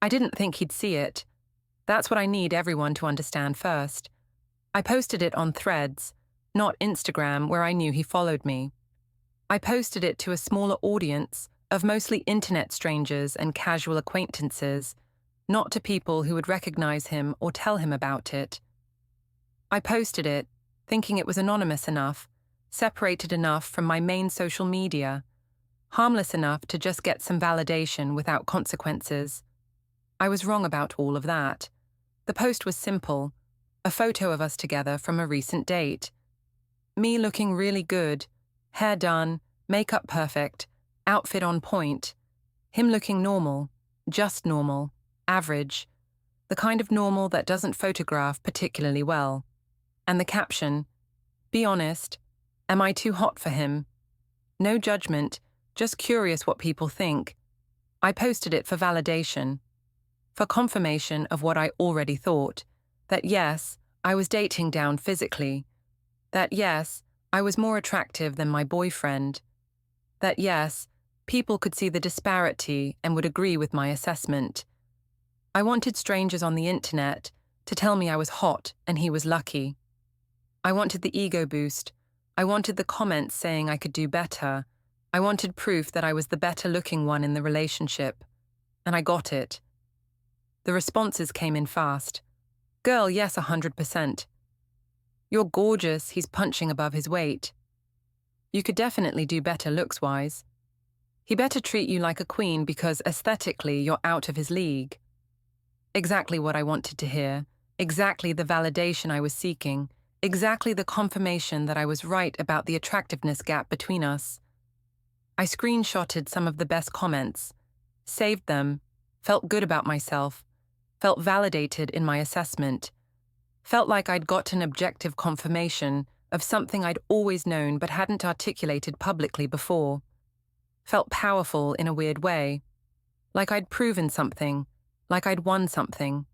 I didn't think he'd see it. That's what I need everyone to understand first. I posted it on Threads, not Instagram where I knew he followed me. I posted it to a smaller audience of mostly internet strangers and casual acquaintances, not to people who would recognize him or tell him about it. I posted it, thinking it was anonymous enough, separated enough from my main social media, harmless enough to just get some validation without consequences. I was wrong about all of that. The post was simple, a photo of us together from a recent date. Me looking really good, hair done, makeup perfect, outfit on point. Him looking normal, just normal, average, the kind of normal that doesn't photograph particularly well. And the caption, "Be honest, am I too hot for him?" No judgment, just curious what people think. I posted it for validation, for confirmation of what I already thought, that yes, I was dating down physically, that yes, I was more attractive than my boyfriend, that yes, people could see the disparity and would agree with my assessment. I wanted strangers on the internet to tell me I was hot and he was lucky. I wanted the ego boost. I wanted the comments saying I could do better. I wanted proof that I was the better-looking one in the relationship. And I got it. The responses came in fast. "Girl, yes, 100%. You're gorgeous, he's punching above his weight. You could definitely do better looks-wise. He better treat you like a queen because aesthetically you're out of his league." Exactly what I wanted to hear. Exactly the validation I was seeking. Exactly the confirmation that I was right about the attractiveness gap between us. I screenshotted some of the best comments, saved them, felt good about myself, felt validated in my assessment, felt like I'd gotten objective confirmation of something I'd always known but hadn't articulated publicly before. Felt powerful in a weird way, like I'd proven something, like I'd won something.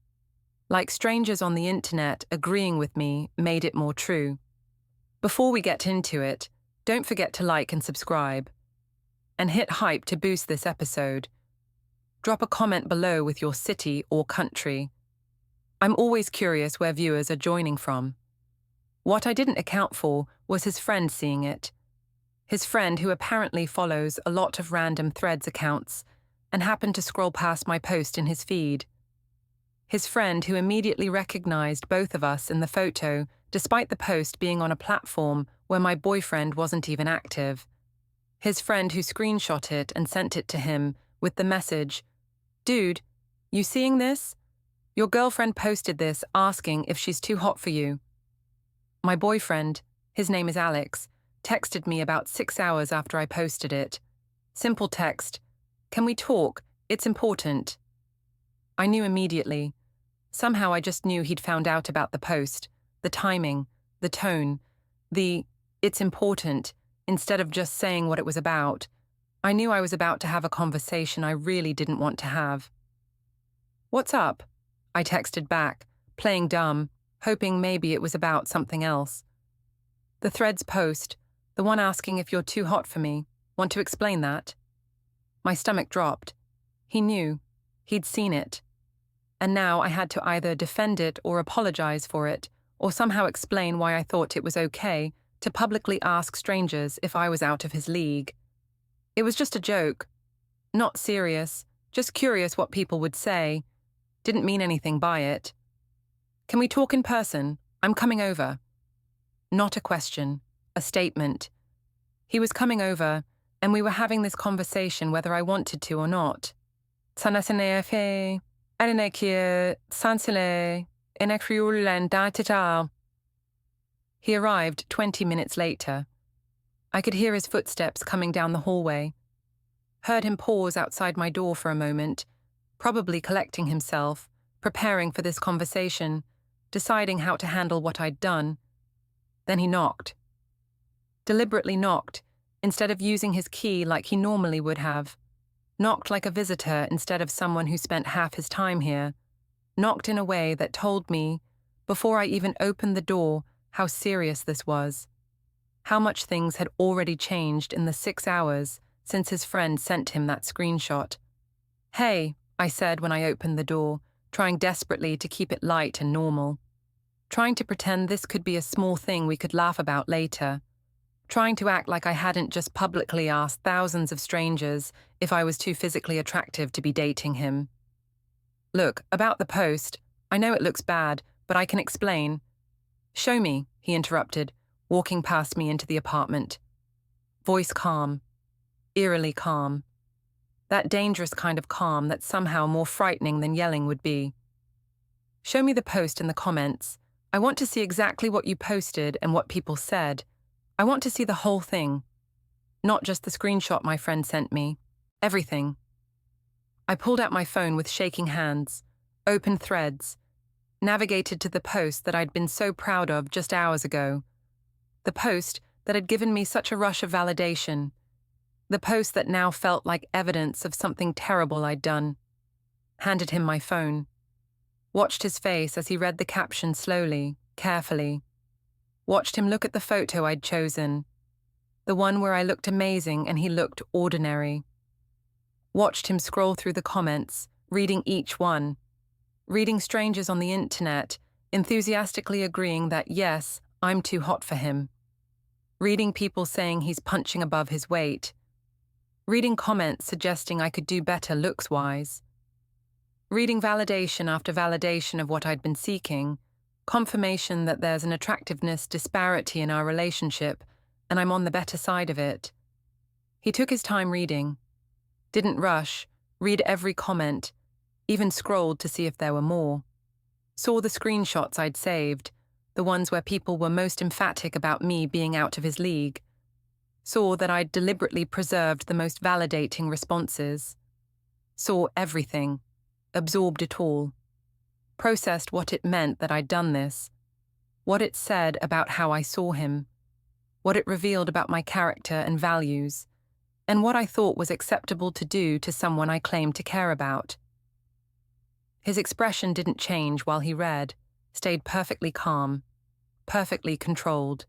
Like strangers on the internet agreeing with me made it more true. Before we get into it, don't forget to like and subscribe. And hit hype to boost this episode. Drop a comment below with your city or country. I'm always curious where viewers are joining from. What I didn't account for was his friend seeing it. His friend who apparently follows a lot of random Threads accounts and happened to scroll past my post in his feed. His friend who immediately recognized both of us in the photo despite the post being on a platform where my boyfriend wasn't even active. His friend who screenshot it and sent it to him with the message, "Dude, you seeing this? Your girlfriend posted this asking if she's too hot for you." My boyfriend, his name is Alex, texted me about 6 hours after I posted it. Simple text, "Can we talk? It's important." I knew immediately. Somehow I just knew he'd found out about the post, the timing, the tone, the "it's important," instead of just saying what it was about. I knew I was about to have a conversation I really didn't want to have. "What's up?" I texted back, playing dumb, hoping maybe it was about something else. The Threads post, the one asking if you're too hot for me, want to explain that? My stomach dropped. He knew. He'd seen it. And now I had to either defend it or apologize for it, or somehow explain why I thought it was okay to publicly ask strangers if I was out of his league. It was just a joke. Not serious, just curious what people would say. Didn't mean anything by it. "Can we talk in person? I'm coming over." Not a question, a statement. He was coming over, and we were having this conversation whether I wanted to or not. He arrived 20 minutes later. I could hear his footsteps coming down the hallway. Heard him pause outside my door for a moment, probably collecting himself, preparing for this conversation, deciding how to handle what I'd done. Then he knocked. Deliberately knocked, instead of using his key like he normally would have. Knocked like a visitor instead of someone who spent half his time here. Knocked in a way that told me, before I even opened the door, how serious this was. How much things had already changed in the 6 hours since his friend sent him that screenshot. "Hey, I said when I opened the door, trying desperately to keep it light and normal. Trying to pretend this could be a small thing we could laugh about later. Trying to act like I hadn't just publicly asked thousands of strangers if I was too physically attractive to be dating him. Look, about the post, I know it looks bad, but I can explain. Show me, he interrupted, walking past me into the apartment. Voice calm, eerily calm. That dangerous kind of calm that's somehow more frightening than yelling would be. Show me the post and the comments. I want to see exactly what you posted and what people said. I want to see the whole thing. Not just the screenshot my friend sent me. Everything. I pulled out my phone with shaking hands, opened threads, navigated to the post that I'd been so proud of just hours ago. The post that had given me such a rush of validation. The post that now felt like evidence of something terrible I'd done. Handed him my phone. Watched his face as he read the caption slowly, carefully. Watched him look at the photo I'd chosen. The one where I looked amazing and he looked ordinary. Watched him scroll through the comments, reading each one. Reading strangers on the internet, enthusiastically agreeing that yes, I'm too hot for him. Reading people saying he's punching above his weight. Reading comments suggesting I could do better looks-wise. Reading validation after validation of what I'd been seeking, confirmation that there's an attractiveness disparity in our relationship, and I'm on the better side of it. He took his time reading. Didn't rush, read every comment, even scrolled to see if there were more. Saw the screenshots I'd saved, the ones where people were most emphatic about me being out of his league. Saw that I'd deliberately preserved the most validating responses. Saw everything, absorbed it all. Processed what it meant that I'd done this, what it said about how I saw him, what it revealed about my character and values, and what I thought was acceptable to do to someone I claimed to care about. His expression didn't change while he read, stayed perfectly calm, perfectly controlled.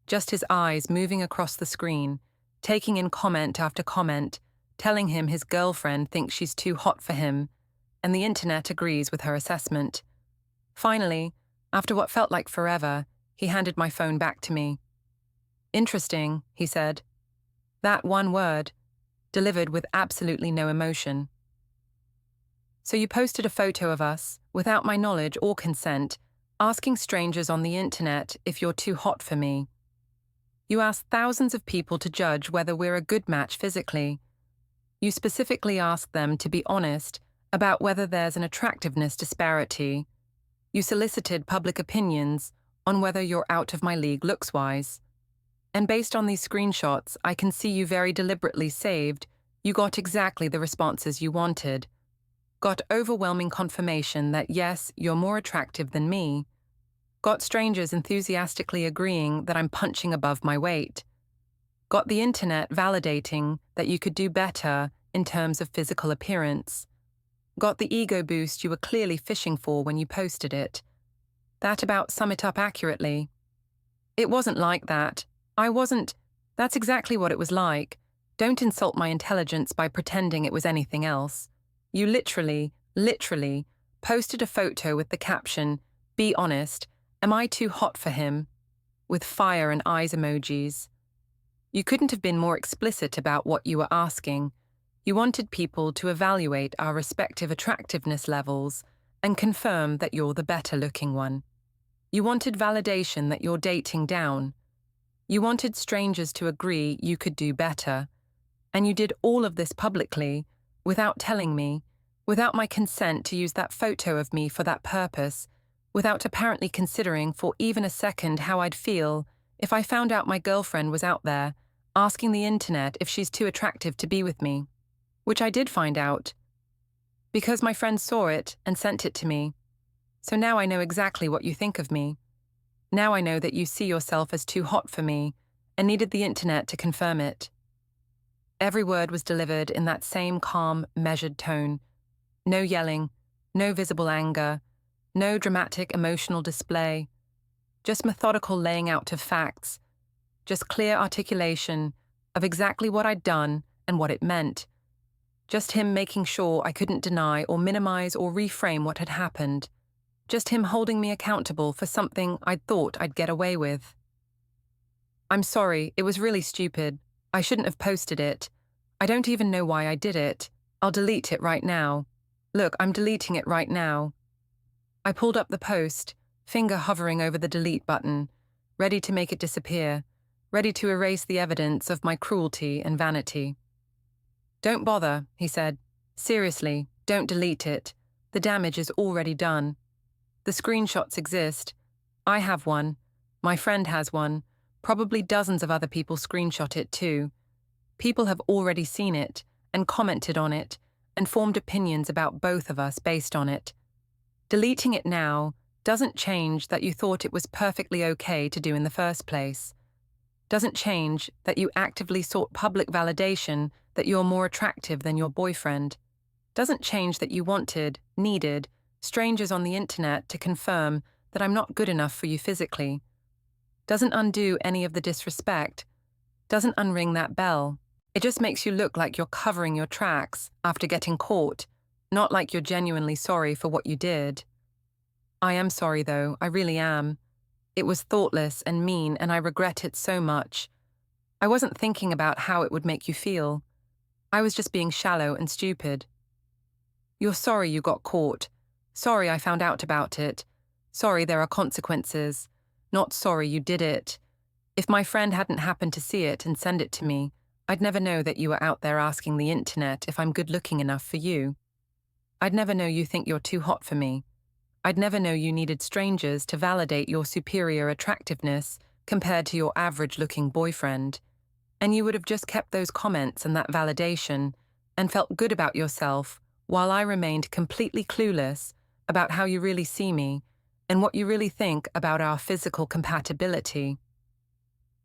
Just his eyes moving across the screen, taking in comment after comment, telling him his girlfriend thinks she's too hot for him, and the internet agrees with her assessment. Finally, after what felt like forever, he handed my phone back to me. Interesting, he said. That one word, delivered with absolutely no emotion. So you posted a photo of us, without my knowledge or consent, asking strangers on the internet if you're too hot for me. You asked thousands of people to judge whether we're a good match physically. You specifically asked them to be honest about whether there's an attractiveness disparity. You solicited public opinions on whether you're out of my league looks-wise. And based on these screenshots, I can see you very deliberately saved. You got exactly the responses you wanted. Got overwhelming confirmation that yes, you're more attractive than me. Got strangers enthusiastically agreeing that I'm punching above my weight. Got the internet validating that you could do better in terms of physical appearance. Got the ego boost you were clearly fishing for when you posted it. That about sum it up accurately. It wasn't like that. That's exactly what it was like. Don't insult my intelligence by pretending it was anything else. You literally posted a photo with the caption, "Be honest, am I too hot for him?" with fire and eyes emojis. You couldn't have been more explicit about what you were asking. You wanted people to evaluate our respective attractiveness levels and confirm that you're the better-looking one. You wanted validation that you're dating down. You wanted strangers to agree you could do better. And you did all of this publicly, without telling me, without my consent to use that photo of me for that purpose, without apparently considering for even a second how I'd feel if I found out my girlfriend was out there, asking the internet if she's too attractive to be with me. Which I did find out. Because my friend saw it and sent it to me. So now I know exactly what you think of me. Now I know that you see yourself as too hot for me and needed the internet to confirm it. Every word was delivered in that same calm, measured tone. No yelling, no visible anger, no dramatic emotional display. Just methodical laying out of facts. Just clear articulation of exactly what I'd done and what it meant. Just him making sure I couldn't deny or minimize or reframe what had happened. Just him holding me accountable for something I'd thought I'd get away with. I'm sorry, it was really stupid. I shouldn't have posted it. I don't even know why I did it. I'll delete it right now. Look, I'm deleting it right now. I pulled up the post, finger hovering over the delete button, ready to make it disappear, ready to erase the evidence of my cruelty and vanity. Don't bother, he said. Seriously, don't delete it. The damage is already done. The screenshots exist. I have one. My friend has one. Probably dozens of other people screenshot it too. People have already seen it and commented on it and formed opinions about both of us based on it. Deleting it now doesn't change that you thought it was perfectly okay to do in the first place. Doesn't change that you actively sought public validation that you're more attractive than your boyfriend. Doesn't change that you needed, strangers on the internet to confirm that I'm not good enough for you physically. Doesn't undo any of the disrespect. Doesn't unring that bell. It just makes you look like you're covering your tracks after getting caught, not like you're genuinely sorry for what you did. I am sorry though, I really am. It was thoughtless and mean and I regret it so much. I wasn't thinking about how it would make you feel. I was just being shallow and stupid. You're sorry you got caught. Sorry I found out about it. Sorry there are consequences. Not sorry you did it. If my friend hadn't happened to see it and send it to me, I'd never know that you were out there asking the internet if I'm good-looking enough for you. I'd never know you think you're too hot for me. I'd never know you needed strangers to validate your superior attractiveness compared to your average-looking boyfriend. And you would have just kept those comments and that validation and felt good about yourself while I remained completely clueless about how you really see me and what you really think about our physical compatibility.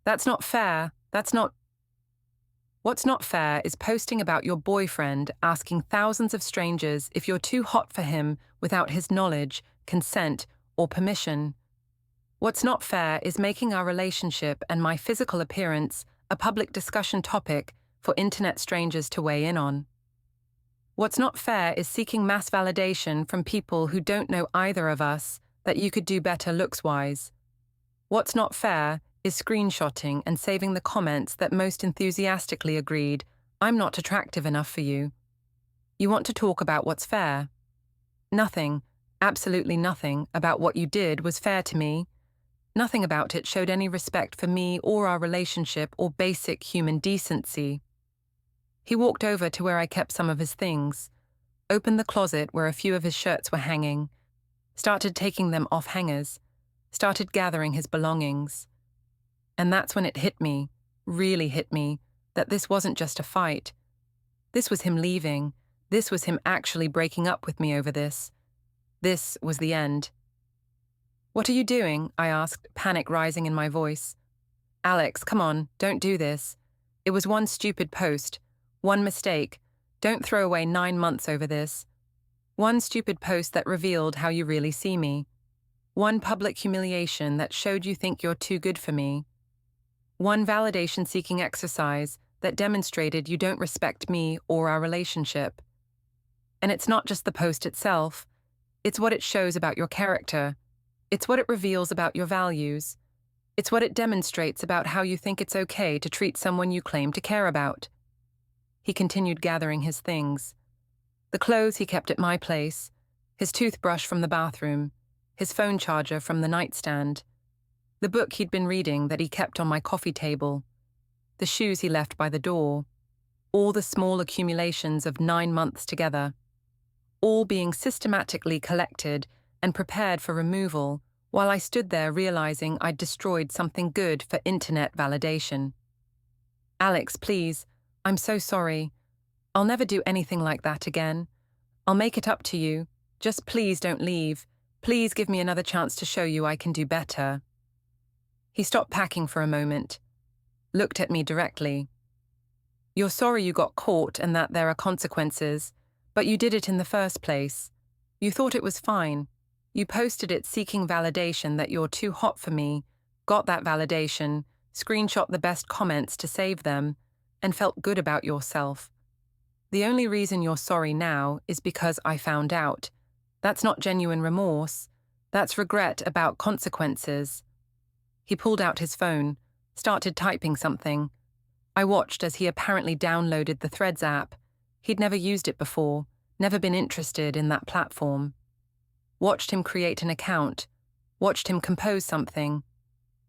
That's not fair. What's not fair is posting about your boyfriend asking thousands of strangers if you're too hot for him without his knowledge, consent, or permission. What's not fair is making our relationship and my physical appearance a public discussion topic for internet strangers to weigh in on. What's not fair is seeking mass validation from people who don't know either of us that you could do better looks-wise. What's not fair is screenshotting and saving the comments that most enthusiastically agreed, I'm not attractive enough for you. You want to talk about what's fair. Nothing, absolutely nothing, about what you did was fair to me. Nothing about it showed any respect for me or our relationship or basic human decency. He walked over to where I kept some of his things, opened the closet where a few of his shirts were hanging, started taking them off hangers, started gathering his belongings. And that's when it hit me, really hit me, that this wasn't just a fight. This was him leaving. This was him actually breaking up with me over this. This was the end. What are you doing? I asked, panic rising in my voice. Alex, come on, don't do this. It was one stupid post, one mistake. Don't throw away 9 months over this. One stupid post that revealed how you really see me. One public humiliation that showed you think you're too good for me. One validation-seeking exercise that demonstrated you don't respect me or our relationship. And it's not just the post itself. It's what it shows about your character. It's what it reveals about your values. It's what it demonstrates about how you think it's okay to treat someone you claim to care about. He continued gathering his things. The clothes he kept at my place, his toothbrush from the bathroom, his phone charger from the nightstand, the book he'd been reading that he kept on my coffee table, the shoes he left by the door, all the small accumulations of 9 months together, all being systematically collected and prepared for removal while I stood there realizing I'd destroyed something good for internet validation. Alex, please, I'm so sorry. I'll never do anything like that again. I'll make it up to you. Just please don't leave. Please give me another chance to show you I can do better. He stopped packing for a moment, looked at me directly. You're sorry you got caught and that there are consequences, but you did it in the first place. You thought it was fine. You posted it seeking validation that you're too hot for me, got that validation, screenshot the best comments to save them, and felt good about yourself. the only reason you're sorry now is because I found out. That's not genuine remorse. That's regret about consequences. He pulled out his phone, started typing something. I watched as he apparently downloaded the Threads app. He'd never used it before, never been interested in that platform. Watched him create an account, watched him compose something.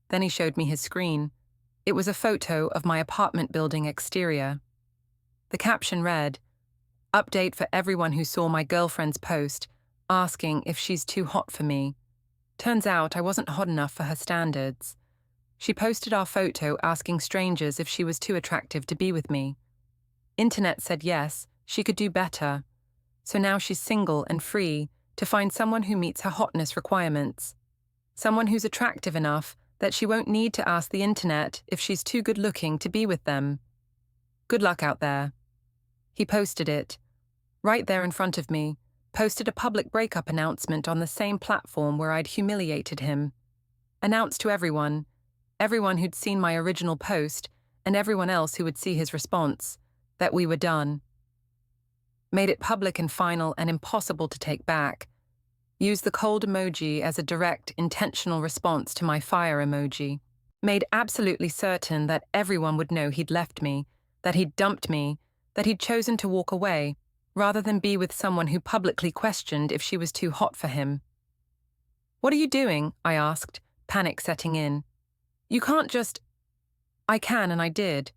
Then he showed me his screen. It was a photo of my apartment building exterior. The caption read, "Update for everyone who saw my girlfriend's post, asking if she's too hot for me. Turns out I wasn't hot enough for her standards. She posted our photo asking strangers if she was too attractive to be with me. Internet said yes, she could do better. So now she's single and free to find someone who meets her hotness requirements. Someone who's attractive enough that she won't need to ask the internet if she's too good looking to be with them. Good luck out there." He posted it. Right there in front of me, posted a public breakup announcement on the same platform where I'd humiliated him. Announced to everyone who'd seen my original post and everyone else who would see his response, that we were done. Made it public and final and impossible to take back. Used the cold emoji as a direct, intentional response to my fire emoji. Made absolutely certain that everyone would know he'd left me, that he'd dumped me, that he'd chosen to walk away, rather than be with someone who publicly questioned if she was too hot for him. "What are you doing?" I asked, panic setting in. "You can't just—" "I can, and I did.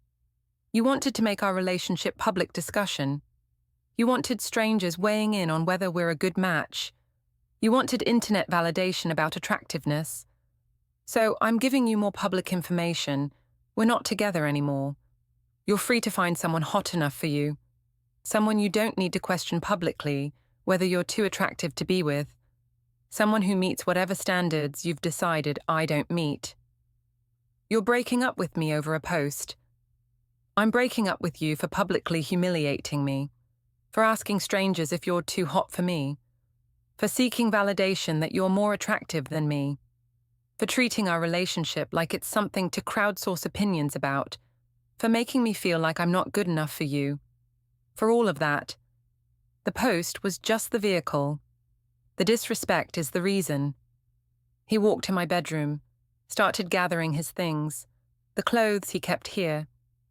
You wanted to make our relationship public discussion. You wanted strangers weighing in on whether we're a good match. You wanted internet validation about attractiveness. So I'm giving you more public information. We're not together anymore. You're free to find someone hot enough for you. Someone you don't need to question publicly whether you're too attractive to be with. Someone who meets whatever standards you've decided I don't meet. You're breaking up with me over a post. I'm breaking up with you for publicly humiliating me, for asking strangers if you're too hot for me, for seeking validation that you're more attractive than me, for treating our relationship like it's something to crowdsource opinions about, for making me feel like I'm not good enough for you. For all of that. The post was just the vehicle. The disrespect is the reason." He walked to my bedroom, started gathering his things, the clothes he kept here,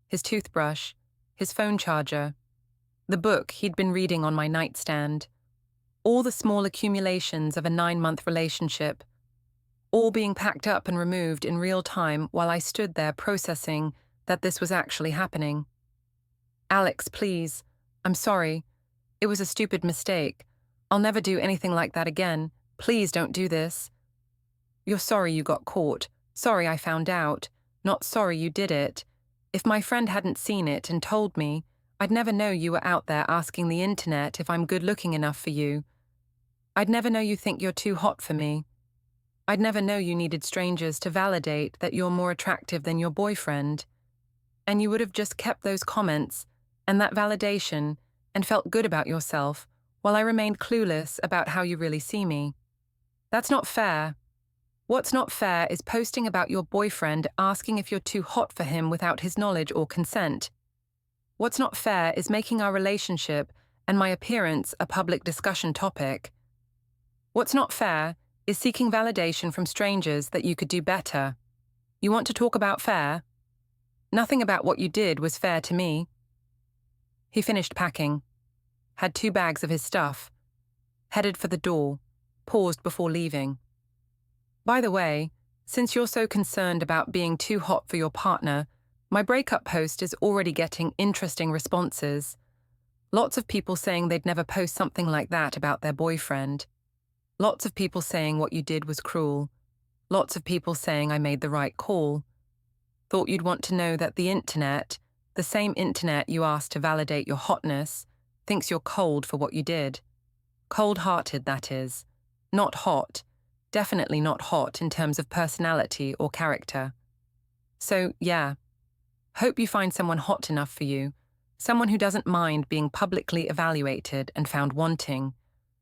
his toothbrush, his phone charger, the book he'd been reading on my nightstand, all the small accumulations of a 9-month relationship, all being packed up and removed in real time while I stood there processing that this was actually happening. "Alex, please. I'm sorry. It was a stupid mistake. I'll never do anything like that again. Please don't do this. You're sorry you got caught. Sorry I found out. Not sorry you did it. If my friend hadn't seen it and told me, I'd never know you were out there asking the internet if I'm good looking enough for you. I'd never know you think you're too hot for me. I'd never know you needed strangers to validate that you're more attractive than your boyfriend. And you would have just kept those comments and that validation and felt good about yourself while I remained clueless about how you really see me. That's not fair. What's not fair is posting about your boyfriend asking if you're too hot for him without his knowledge or consent. What's not fair is making our relationship and my appearance a public discussion topic. What's not fair is seeking validation from strangers that you could do better. You want to talk about fair? Nothing about what you did was fair to me." He finished packing, had 2 bags of his stuff, headed for the door, paused before leaving. "By the way, since you're so concerned about being too hot for your partner, my breakup post is already getting interesting responses. Lots of people saying they'd never post something like that about their boyfriend. Lots of people saying what you did was cruel. Lots of people saying I made the right call. Thought you'd want to know that the internet, the same internet you asked to validate your hotness, thinks you're cold for what you did. Cold-hearted, that is. Not hot. Definitely not hot in terms of personality or character. So, yeah. Hope you find someone hot enough for you. Someone who doesn't mind being publicly evaluated and found wanting.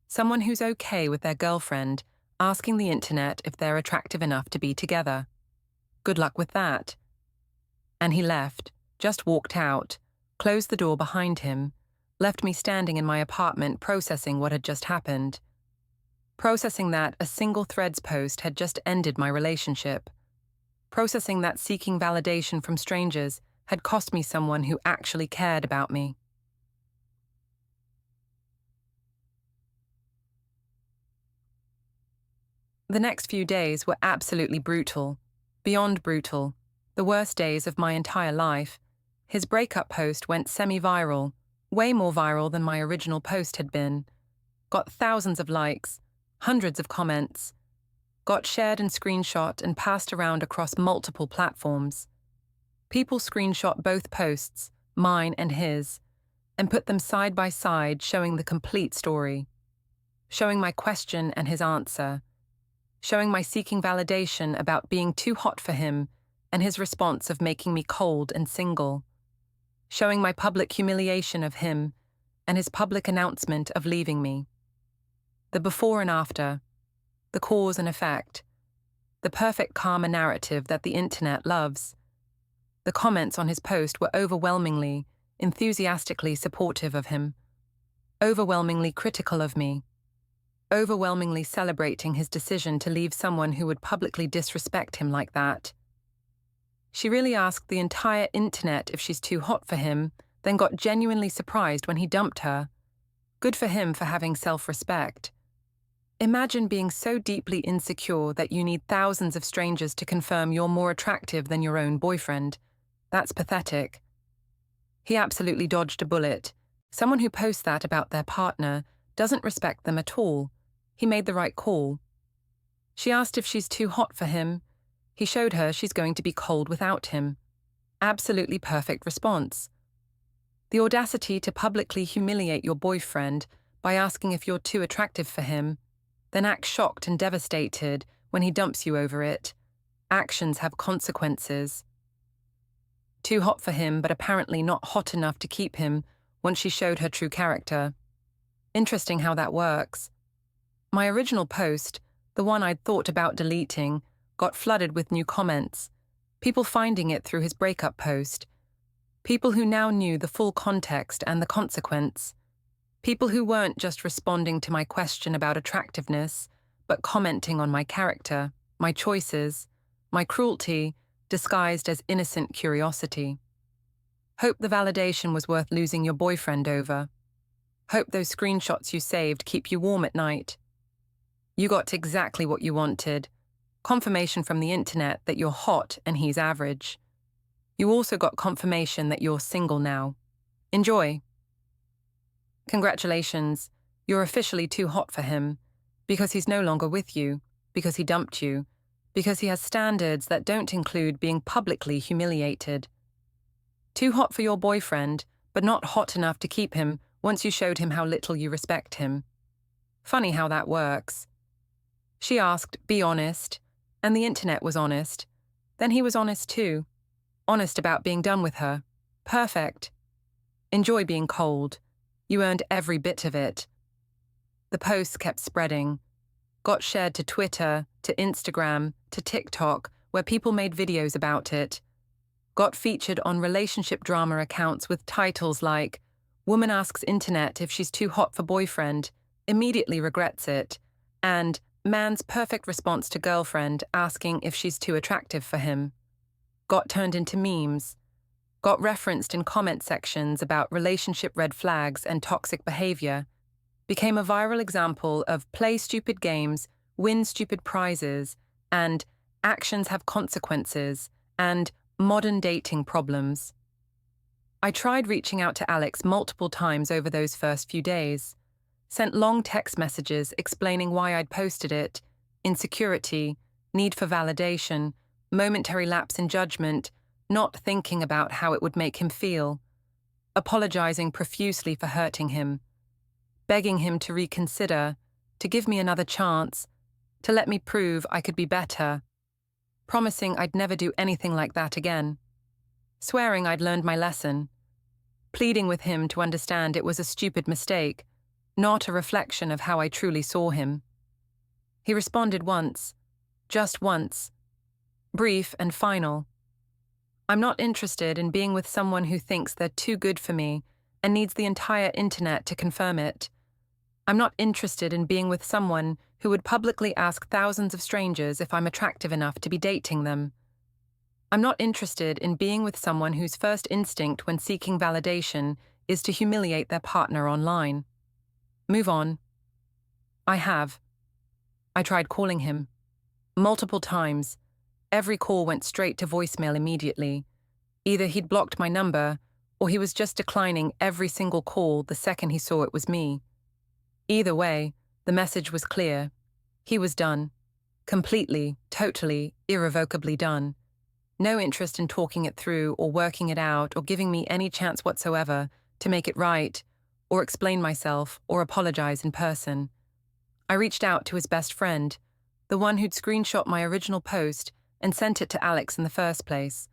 Someone who's okay with their girlfriend asking the internet if they're attractive enough to be together. Good luck with that." And he left, just walked out, closed the door behind him, left me standing in my apartment processing what had just happened. Processing that a single Threads post had just ended my relationship. Processing that seeking validation from strangers had cost me someone who actually cared about me. The next few days were absolutely brutal. Beyond brutal. The worst days of my entire life. His breakup post went semi-viral, way more viral than my original post had been. Got thousands of likes, hundreds of comments. Got shared and screenshot and passed around across multiple platforms. People screenshot both posts, mine and his, and put them side by side, showing the complete story. Showing my question and his answer. Showing my seeking validation about being too hot for him and his response of making me cold and single. Showing my public humiliation of him and his public announcement of leaving me. The before and after, the cause and effect, the perfect karma narrative that the internet loves. The comments on his post were overwhelmingly, enthusiastically supportive of him, overwhelmingly critical of me, overwhelmingly celebrating his decision to leave someone who would publicly disrespect him like that. She really asked the entire internet if she's too hot for him, then got genuinely surprised when he dumped her. Good for him for having self-respect. Imagine being so deeply insecure that you need thousands of strangers to confirm you're more attractive than your own boyfriend. That's pathetic. He absolutely dodged a bullet. Someone who posts that about their partner doesn't respect them at all. He made the right call. She asked if she's too hot for him. He showed her she's going to be cold without him. Absolutely perfect response. The audacity to publicly humiliate your boyfriend by asking if you're too attractive for him, then act shocked and devastated when he dumps you over it. Actions have consequences. Too hot for him, but apparently not hot enough to keep him once she showed her true character. Interesting how that works. My original post, the one I'd thought about deleting, got flooded with new comments, people finding it through his breakup post, people who now knew the full context and the consequence, people who weren't just responding to my question about attractiveness, but commenting on my character, my choices, my cruelty, disguised as innocent curiosity. Hope the validation was worth losing your boyfriend over. Hope those screenshots you saved keep you warm at night. You got exactly what you wanted. Confirmation from the internet that you're hot and he's average. You also got confirmation that you're single now. Enjoy. Congratulations, you're officially too hot for him, because he's no longer with you, because he dumped you, because he has standards that don't include being publicly humiliated. Too hot for your boyfriend, but not hot enough to keep him once you showed him how little you respect him. Funny how that works. She asked, be honest, and the internet was honest. Then he was honest too. Honest about being done with her. Perfect. Enjoy being cold. You earned every bit of it. The posts kept spreading. Got shared to Twitter, to Instagram, to TikTok, where people made videos about it. Got featured on relationship drama accounts with titles like, Woman asks internet if she's too hot for boyfriend, immediately regrets it, and Man's perfect response to girlfriend asking if she's too attractive for him. Got turned into memes. Got referenced in comment sections about relationship red flags and toxic behavior. Became a viral example of play stupid games, win stupid prizes, and actions have consequences, and modern dating problems. I tried reaching out to Alex multiple times over those first few days. Sent long text messages explaining why I'd posted it, insecurity, need for validation, momentary lapse in judgment, not thinking about how it would make him feel, apologizing profusely for hurting him, begging him to reconsider, to give me another chance, to let me prove I could be better, promising I'd never do anything like that again, swearing I'd learned my lesson, pleading with him to understand it was a stupid mistake, not a reflection of how I truly saw him. He responded once, just once, brief and final. I'm not interested in being with someone who thinks they're too good for me and needs the entire internet to confirm it. I'm not interested in being with someone who would publicly ask thousands of strangers if I'm attractive enough to be dating them. I'm not interested in being with someone whose first instinct when seeking validation is to humiliate their partner online. Move on. I have. I tried calling him. Multiple times. Every call went straight to voicemail immediately. Either he'd blocked my number, or he was just declining every single call the second he saw it was me. Either way, the message was clear. He was done. Completely, totally, irrevocably done. No interest in talking it through or working it out or giving me any chance whatsoever to make it right or explain myself or apologize in person. I reached out to his best friend, the one who'd screenshot my original post and sent it to Alex in the first place,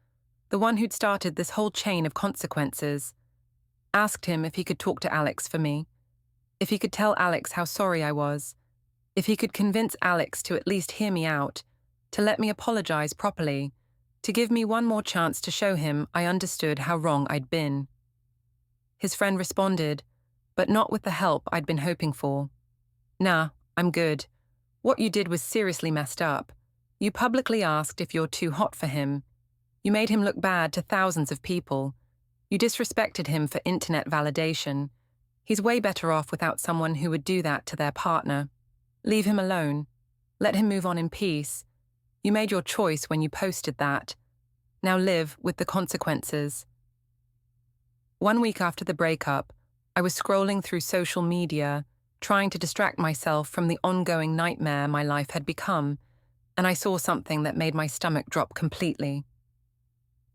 the one who'd started this whole chain of consequences. Asked him if he could talk to Alex for me, if he could tell Alex how sorry I was, if he could convince Alex to at least hear me out, to let me apologize properly, to give me one more chance to show him I understood how wrong I'd been. His friend responded, but not with the help I'd been hoping for. Nah, I'm good. What you did was seriously messed up. You publicly asked if you're too hot for him. You made him look bad to thousands of people. You disrespected him for internet validation. He's way better off without someone who would do that to their partner. Leave him alone. Let him move on in peace. You made your choice when you posted that. Now live with the consequences. 1 week after the breakup, I was scrolling through social media, trying to distract myself from the ongoing nightmare my life had become, and I saw something that made my stomach drop completely.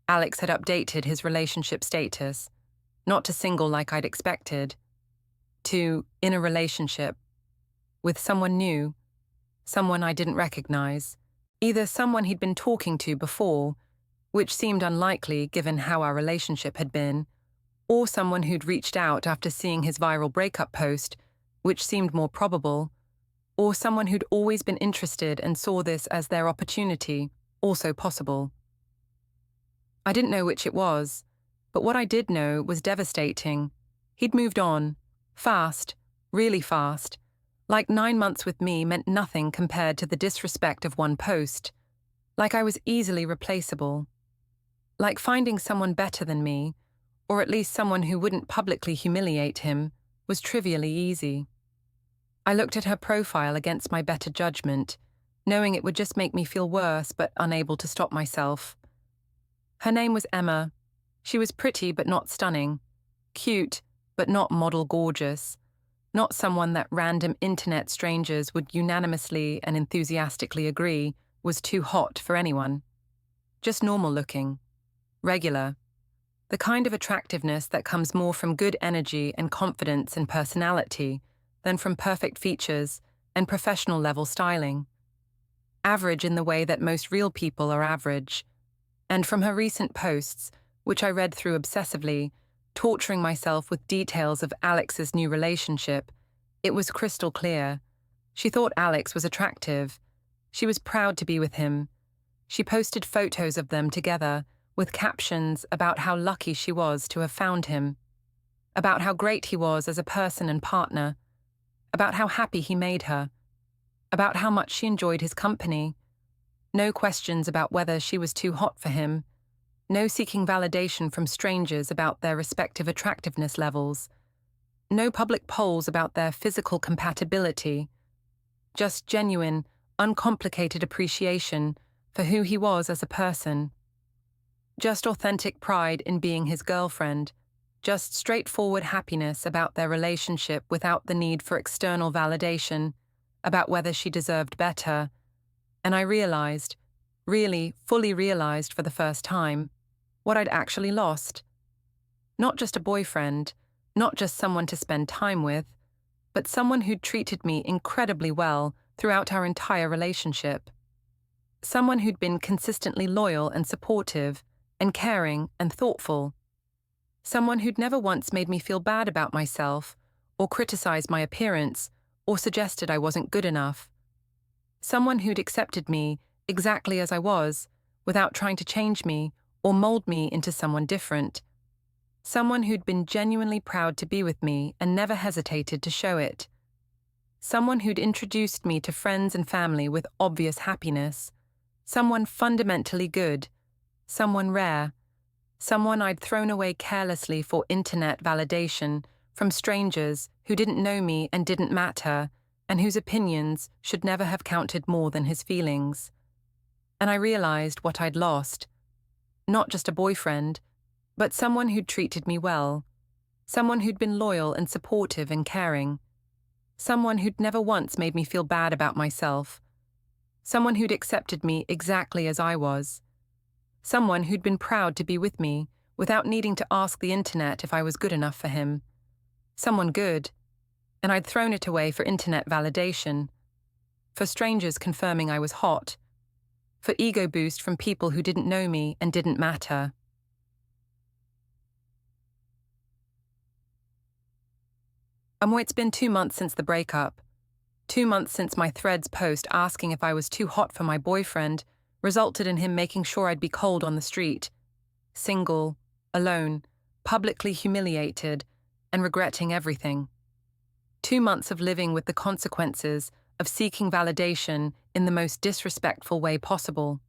Alex had updated his relationship status, not to single like I'd expected, to in a relationship, with someone new, someone I didn't recognize, either someone he'd been talking to before, which seemed unlikely given how our relationship had been, or someone who'd reached out after seeing his viral breakup post, which seemed more probable, or someone who'd always been interested and saw this as their opportunity, also possible. I didn't know which it was, but what I did know was devastating. He'd moved on, fast, really fast, like 9 months with me meant nothing compared to the disrespect of one post, like I was easily replaceable, like finding someone better than me, or at least someone who wouldn't publicly humiliate him, was trivially easy. I looked at her profile against my better judgment, knowing it would just make me feel worse but unable to stop myself. Her name was Emma. She was pretty but not stunning, cute but not model gorgeous, not someone that random internet strangers would unanimously and enthusiastically agree was too hot for anyone. Just normal looking, regular. The kind of attractiveness that comes more from good energy and confidence and personality than from perfect features and professional-level styling. Average in the way that most real people are average. And from her recent posts, which I read through obsessively, torturing myself with details of Alex's new relationship, it was crystal clear. She thought Alex was attractive. She was proud to be with him. She posted photos of them together, with captions about how lucky she was to have found him, about how great he was as a person and partner, about how happy he made her, about how much she enjoyed his company. No questions about whether she was too hot for him, no seeking validation from strangers about their respective attractiveness levels, no public polls about their physical compatibility, just genuine, uncomplicated appreciation for who he was as a person. Just authentic pride in being his girlfriend, just straightforward happiness about their relationship without the need for external validation, about whether she deserved better. And I realized, really, fully realized for the first time, what I'd actually lost. Not just a boyfriend, not just someone to spend time with, but someone who'd treated me incredibly well throughout our entire relationship. Someone who'd been consistently loyal and supportive, and caring and thoughtful. Someone who'd never once made me feel bad about myself, or criticized my appearance, or suggested I wasn't good enough. Someone who'd accepted me exactly as I was, without trying to change me or mold me into someone different. Someone who'd been genuinely proud to be with me and never hesitated to show it. Someone who'd introduced me to friends and family with obvious happiness. Someone fundamentally good. Someone rare. Someone I'd thrown away carelessly for internet validation from strangers who didn't know me and didn't matter, and whose opinions should never have counted more than his feelings. And I realized what I'd lost. Not just a boyfriend, but someone who'd treated me well. Someone who'd been loyal and supportive and caring. Someone who'd never once made me feel bad about myself. Someone who'd accepted me exactly as I was. Someone who'd been proud to be with me without needing to ask the internet if I was good enough for him. Someone good. And I'd thrown it away for internet validation. For strangers confirming I was hot. For ego boost from people who didn't know me and didn't matter. It's been 2 months since the breakup. 2 months since my Threads post asking if I was too hot for my boyfriend resulted in him making sure I'd be cold on the street. Single, alone, publicly humiliated, and regretting everything. 2 months of living with the consequences of seeking validation in the most disrespectful way possible.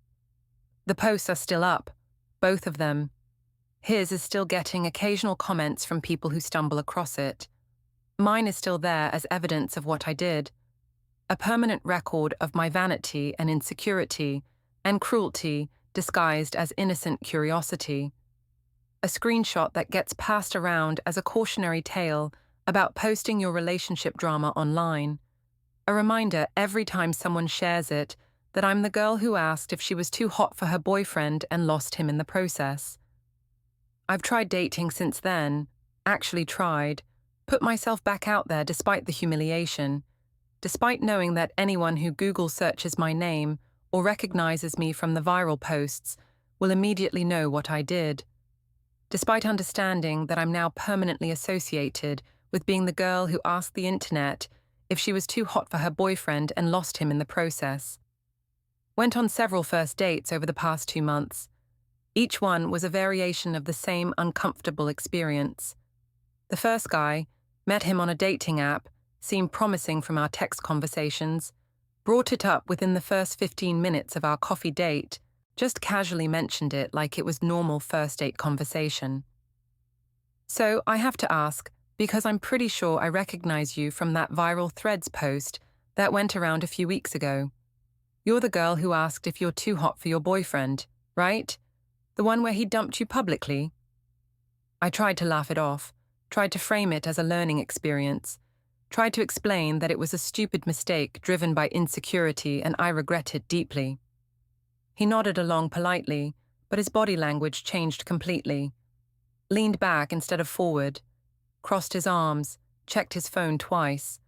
The posts are still up, both of them. His is still getting occasional comments from people who stumble across it. Mine is still there as evidence of what I did. A permanent record of my vanity and insecurity and cruelty disguised as innocent curiosity. A screenshot that gets passed around as a cautionary tale about posting your relationship drama online. A reminder every time someone shares it that I'm the girl who asked if she was too hot for her boyfriend and lost him in the process. I've tried dating since then, actually tried, put myself back out there despite the humiliation, despite knowing that anyone who Google searches my name or recognizes me from the viral posts will immediately know what I did, despite understanding that I'm now permanently associated with being the girl who asked the internet if she was too hot for her boyfriend and lost him in the process. Went on several first dates over the past 2 months. Each one was a variation of the same uncomfortable experience. The first guy, met him on a dating app, seemed promising from our text conversations, brought it up within the first 15 minutes of our coffee date, just casually mentioned it like it was normal first date conversation. So I have to ask, because I'm pretty sure I recognize you from that viral Threads post that went around a few weeks ago. You're the girl who asked if you're too hot for your boyfriend, right? The one where he dumped you publicly? I tried to laugh it off, tried to frame it as a learning experience, tried to explain that it was a stupid mistake driven by insecurity and I regret it deeply. He nodded along politely, but his body language changed completely. Leaned back instead of forward, crossed his arms, checked his phone twice.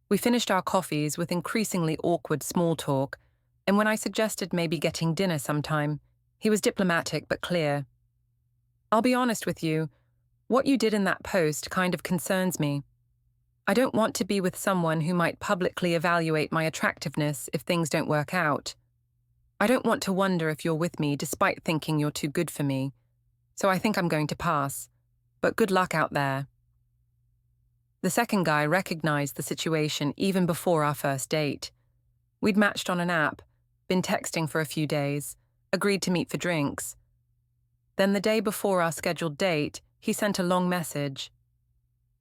We finished our coffees with increasingly awkward small talk, and when I suggested maybe getting dinner sometime, he was diplomatic but clear. I'll be honest with you, what you did in that post kind of concerns me. I don't want to be with someone who might publicly evaluate my attractiveness if things don't work out. I don't want to wonder if you're with me despite thinking you're too good for me, so I think I'm going to pass. But good luck out there. The second guy recognized the situation even before our first date. We'd matched on an app, been texting for a few days, agreed to meet for drinks. Then the day before our scheduled date, he sent a long message.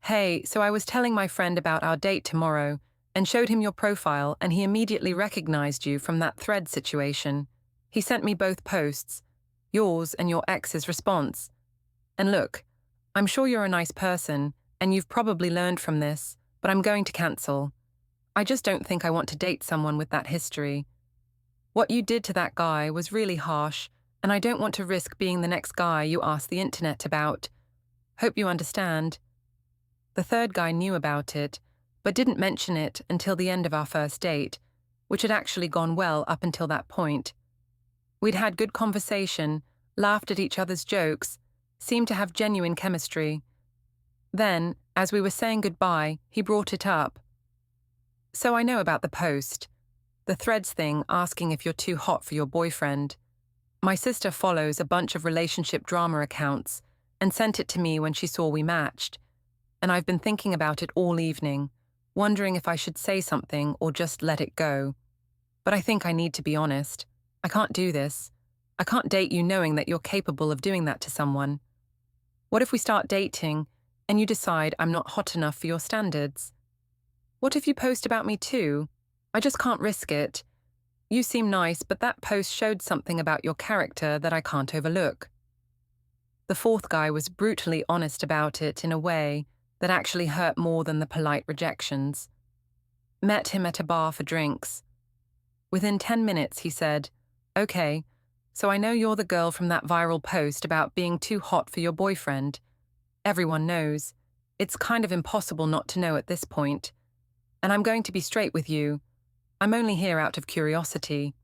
Hey, so I was telling my friend about our date tomorrow and showed him your profile and he immediately recognized you from that Thread situation. He sent me both posts, yours and your ex's response. And look, I'm sure you're a nice person and you've probably learned from this, but I'm going to cancel. I just don't think I want to date someone with that history. What you did to that guy was really harsh, and I don't want to risk being the next guy you ask the internet about. Hope you understand. The third guy knew about it, but didn't mention it until the end of our first date, which had actually gone well up until that point. We'd had good conversation, laughed at each other's jokes, seemed to have genuine chemistry. Then, as we were saying goodbye, he brought it up. So I know about the post, the Threads thing asking if you're too hot for your boyfriend. My sister follows a bunch of relationship drama accounts, and sent it to me when she saw we matched. And I've been thinking about it all evening, wondering if I should say something or just let it go. But I think I need to be honest. I can't do this. I can't date you knowing that you're capable of doing that to someone. What if we start dating and you decide I'm not hot enough for your standards? What if you post about me too? I just can't risk it. You seem nice, but that post showed something about your character that I can't overlook. The fourth guy was brutally honest about it in a way that actually hurt more than the polite rejections. Met him at a bar for drinks. Within 10 minutes, he said, "Okay, so I know you're the girl from that viral post about being too hot for your boyfriend. Everyone knows. It's kind of impossible not to know at this point. And I'm going to be straight with you. I'm only here out of curiosity.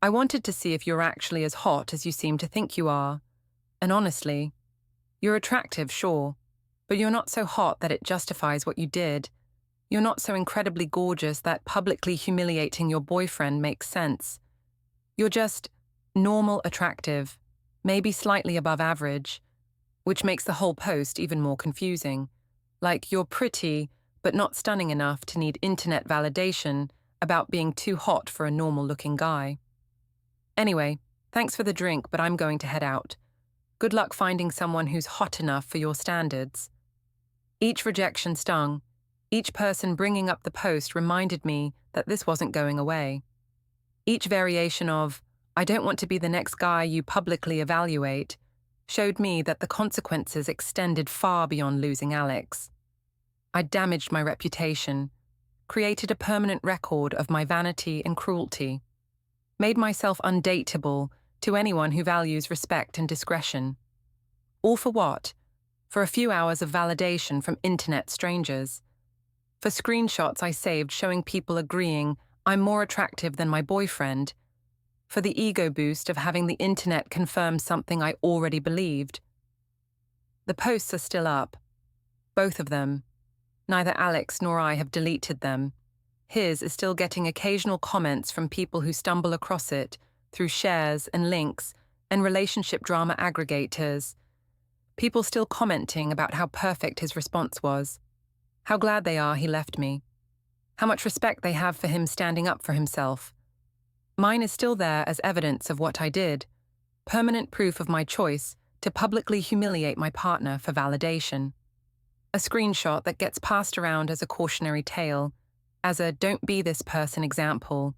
I wanted to see if you're actually as hot as you seem to think you are. And honestly, you're attractive, sure, but you're not so hot that it justifies what you did. You're not so incredibly gorgeous that publicly humiliating your boyfriend makes sense. You're just normal attractive, maybe slightly above average, which makes the whole post even more confusing. Like you're pretty, but not stunning enough to need internet validation about being too hot for a normal-looking guy. Anyway, thanks for the drink, but I'm going to head out. Good luck finding someone who's hot enough for your standards." Each rejection stung. Each person bringing up the post reminded me that this wasn't going away. Each variation of, "I don't want to be the next guy you publicly evaluate," showed me that the consequences extended far beyond losing Alex. I'd damaged my reputation, created a permanent record of my vanity and cruelty, made myself undateable to anyone who values respect and discretion. All for what? For a few hours of validation from internet strangers. For screenshots I saved showing people agreeing I'm more attractive than my boyfriend. For the ego boost of having the internet confirm something I already believed. The posts are still up. Both of them. Neither Alex nor I have deleted them. His is still getting occasional comments from people who stumble across it through shares and links and relationship drama aggregators. People still commenting about how perfect his response was, how glad they are he left me, how much respect they have for him standing up for himself. Mine is still there as evidence of what I did, permanent proof of my choice to publicly humiliate my partner for validation. A screenshot that gets passed around as a cautionary tale, as a don't be this person example,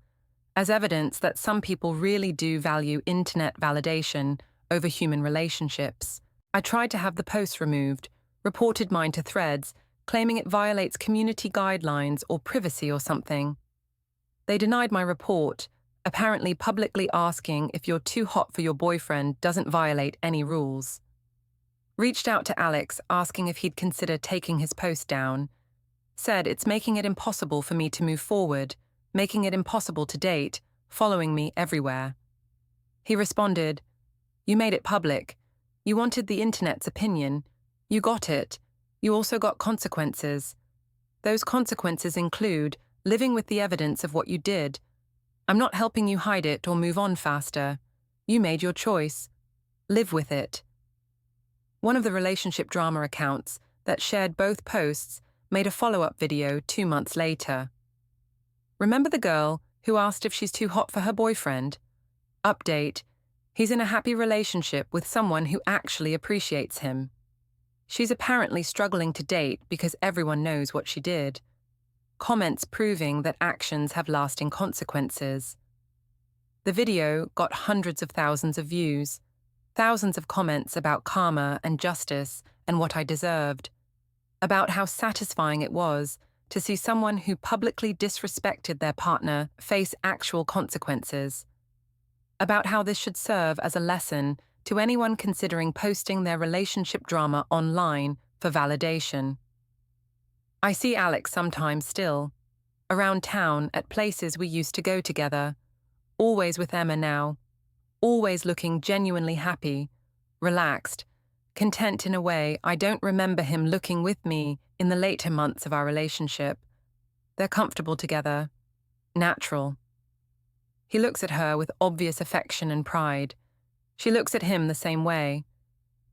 as evidence that some people really do value internet validation over human relationships. I tried to have the post removed, reported mine to Threads, claiming it violates community guidelines or privacy or something. They denied my report, apparently publicly asking if you're too hot for your boyfriend doesn't violate any rules. Reached out to Alex asking if he'd consider taking his post down. Said it's making it impossible for me to move forward, making it impossible to date, following me everywhere. He responded, "You made it public. You wanted the internet's opinion. You got it. You also got consequences. Those consequences include living with the evidence of what you did. I'm not helping you hide it or move on faster. You made your choice. Live with it." One of the relationship drama accounts that shared both posts made a follow-up video 2 months later. "Remember the girl who asked if she's too hot for her boyfriend? Update: he's in a happy relationship with someone who actually appreciates him. She's apparently struggling to date because everyone knows what she did. Comments proving that actions have lasting consequences." The video got hundreds of thousands of views, thousands of comments about karma and justice and what I deserved, about how satisfying it was to see someone who publicly disrespected their partner face actual consequences, about how this should serve as a lesson to anyone considering posting their relationship drama online for validation. I see Alex sometimes still, around town at places we used to go together, always with Emma now, always looking genuinely happy, relaxed, content in a way I don't remember him looking with me in the later months of our relationship. They're comfortable together, natural. He looks at her with obvious affection and pride. She looks at him the same way.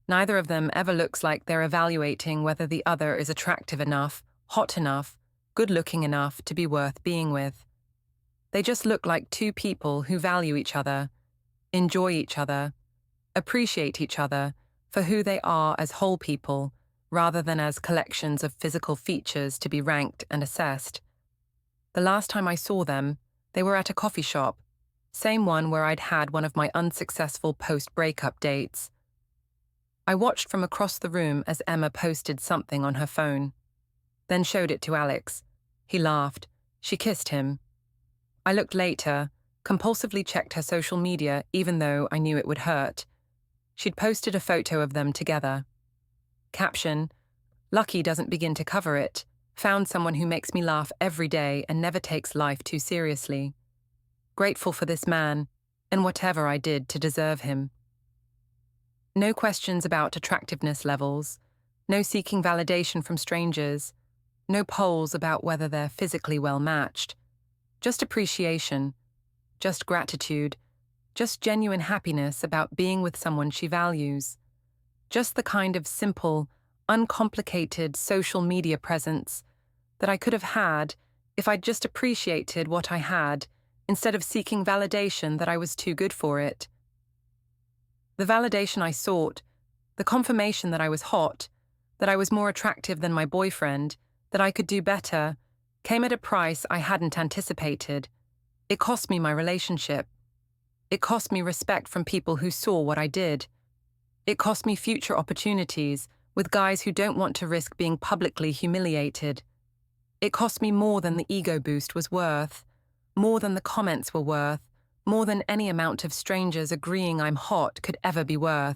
Neither of them ever looks like they're evaluating whether the other is attractive enough, hot enough, good-looking enough to be worth being with. They just look like two people who value each other, enjoy each other, appreciate each other for who they are as whole people, rather than as collections of physical features to be ranked and assessed. The last time I saw them, they were at a coffee shop, same one where I'd had one of my unsuccessful post-breakup dates. I watched from across the room as Emma posted something on her phone, then showed it to Alex. He laughed. She kissed him. I looked later, compulsively checked her social media even though I knew it would hurt. She'd posted a photo of them together. Caption: "Lucky doesn't begin to cover it. Found someone who makes me laugh every day and never takes life too seriously. Grateful for this man, and whatever I did to deserve him." No questions about attractiveness levels, no seeking validation from strangers, no polls about whether they're physically well matched. Just appreciation, just gratitude, just genuine happiness about being with someone she values. Just the kind of simple, uncomplicated social media presence that I could have had if I'd just appreciated what I had instead of seeking validation that I was too good for it. The validation I sought, the confirmation that I was hot, that I was more attractive than my boyfriend, that I could do better, came at a price I hadn't anticipated. It cost me my relationship. It cost me respect from people who saw what I did. It cost me future opportunities with guys who don't want to risk being publicly humiliated. It cost me more than the ego boost was worth, more than the comments were worth, more than any amount of strangers agreeing I'm hot could ever be worth.